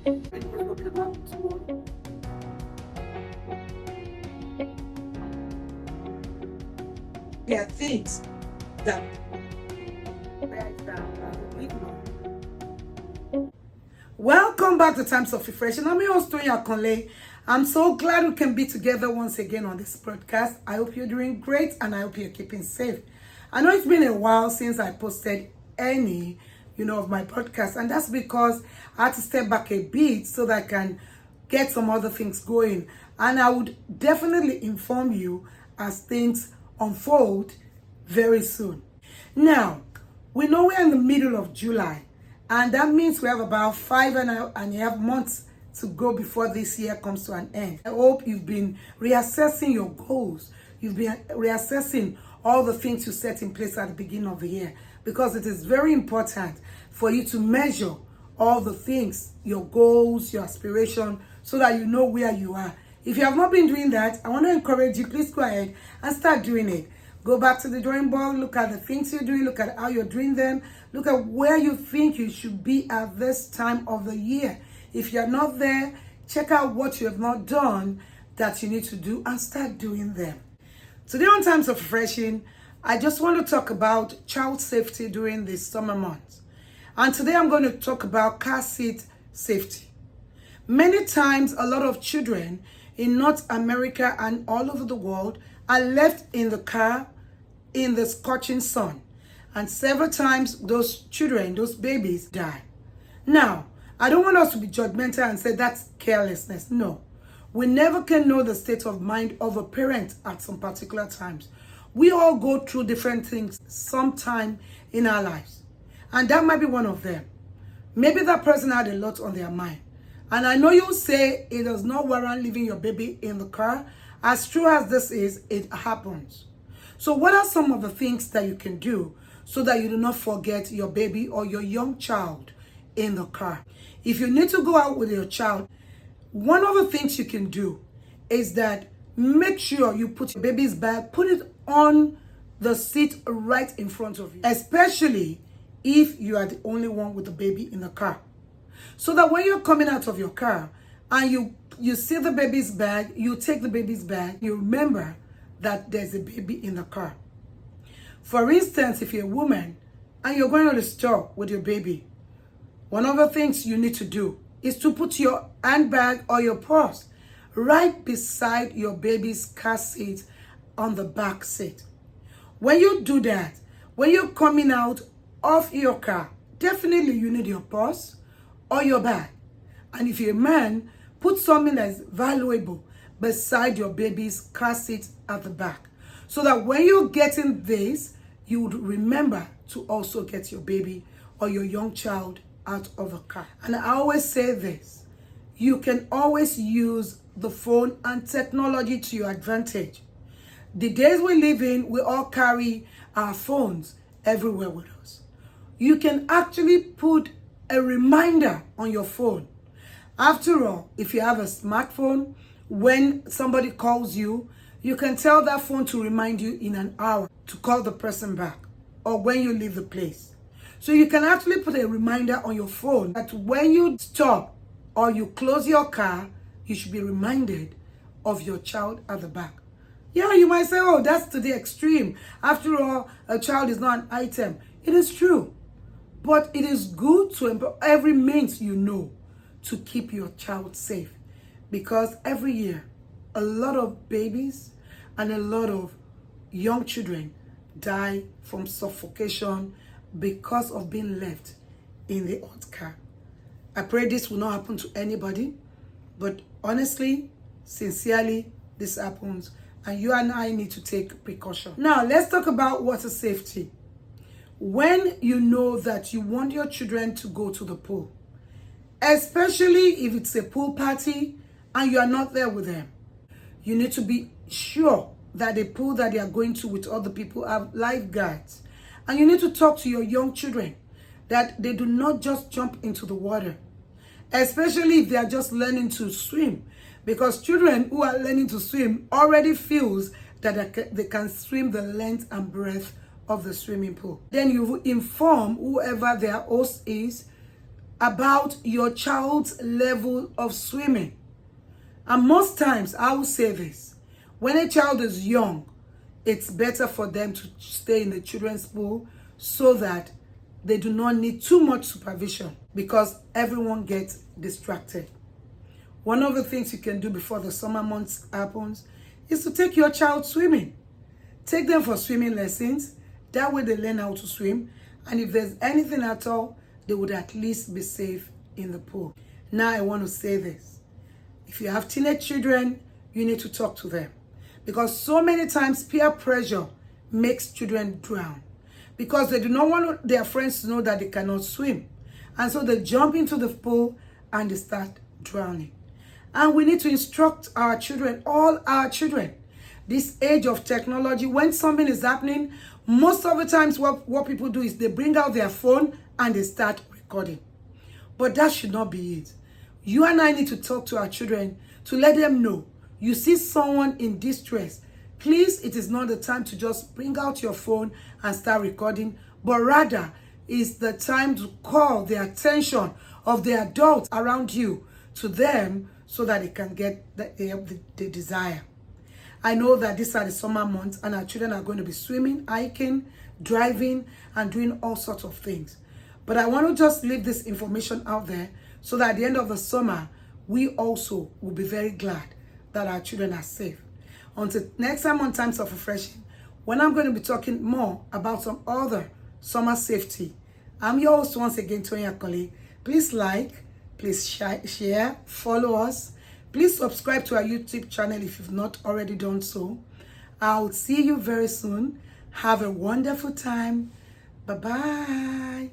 There are things that welcome back to Times of Refreshing. I'm your host, Toyin Akanle. I'm so glad we can be together once again on this podcast. I hope you're doing great and I hope you're keeping safe. I know it's been a while since I posted any, of my podcast, and that's because I had to step back a bit so that I can get some other things going. And I would definitely inform you as things unfold very soon. Now, we know we're in the middle of July, and that means we have about 5.5 months to go before this year comes to an end. I hope you've been reassessing your goals. You've been reassessing all the things you set in place at the beginning of the year, because it is very important for you to measure all the things, your goals, your aspiration, so that you know where you are. If you have not been doing that, I want to encourage you, please go ahead and start doing it. Go back to the drawing board, look at the things you're doing, look at how you're doing them, look at where you think you should be at this time of the year. If you're not there, check out what you have not done that you need to do and start doing them. Today on Times of Refreshing, I just want to talk about child safety during the summer months. And today I'm going to talk about car seat safety. Many times, a lot of children in North America and all over the world are left in the car in the scorching sun. And several times, those children, those babies die. Now, I don't want us to be judgmental and say that's carelessness. No. We never can know the state of mind of a parent at some particular times. We all go through different things sometime in our lives. And that might be one of them. Maybe that person had a lot on their mind. And I know you'll say it does not warrant leaving your baby in the car. As true as this is, it happens. So what are some of the things that you can do so that you do not forget your baby or your young child in the car? If you need to go out with your child, one of the things you can do is that make sure you put your baby's bag, put it on the seat right in front of you, especially if you are the only one with the baby in the car. So that when you're coming out of your car and you see the baby's bag, you take the baby's bag, you remember that there's a baby in the car. For instance, if you're a woman and you're going to the store with your baby, one of the things you need to do is to put your handbag or your purse right beside your baby's car seat on the back seat. When you do that, when you're coming out of your car, definitely you need your purse or your bag. And if you're a man, put something that's valuable beside your baby's car seat at the back, so that when you're getting this, you would remember to also get your baby or your young child out of the car. And I always say this, you can always use the phone and technology to your advantage. The days we live in, we all carry our phones everywhere with us. You can actually put a reminder on your phone. After all, if you have a smartphone, when somebody calls you, you can tell that phone to remind you in an hour to call the person back, or when you leave the place. So you can actually put a reminder on your phone that when you stop or you close your car, you should be reminded of your child at the back. Yeah, you might say, oh, that's to the extreme. After all, a child is not an item. It is true. But it is good to employ every means you know to keep your child safe. Because every year, a lot of babies and a lot of young children die from suffocation because of being left in the hot car. I pray this will not happen to anybody, but honestly, sincerely, this happens, and you and I need to take precaution. Now, let's talk about water safety. When you know that you want your children to go to the pool, especially if it's a pool party and you are not there with them, you need to be sure that the pool that they are going to with other people have lifeguards. And you need to talk to your young children that they do not just jump into the water, especially if they are just learning to swim. Because children who are learning to swim already feels that they can swim the length and breadth of the swimming pool. Then you inform whoever their host is about your child's level of swimming. And most times, I will say this, when a child is young, it's better for them to stay in the children's pool so that they do not need too much supervision because everyone gets distracted. One of the things you can do before the summer months happens is to take your child swimming. Take them for swimming lessons. That way they learn how to swim. And if there's anything at all, they would at least be safe in the pool. Now I want to say this. If you have teenage children, you need to talk to them. Because so many times peer pressure makes children drown. Because they do not want their friends to know that they cannot swim. And so they jump into the pool and they start drowning. And we need to instruct our children, all our children. This age of technology, when something is happening, most of the times what people do is they bring out their phone and they start recording. But that should not be it. You and I need to talk to our children to let them know, you see someone in distress, please, it is not the time to just bring out your phone and start recording, but rather is the time to call the attention of the adults around you to them so that they can get the help they desire. I know that these are the summer months and our children are going to be swimming, hiking, driving, and doing all sorts of things. But I want to just leave this information out there so that at the end of the summer, we also will be very glad that our children are safe. Until next time on Times of Refreshing, when I'm going to be talking more about some other summer safety. I'm your host once again, Toyin Akanle. Please like, please share, follow us. Please subscribe to our YouTube channel if you've not already done so. I'll see you very soon. Have a wonderful time. Bye-bye.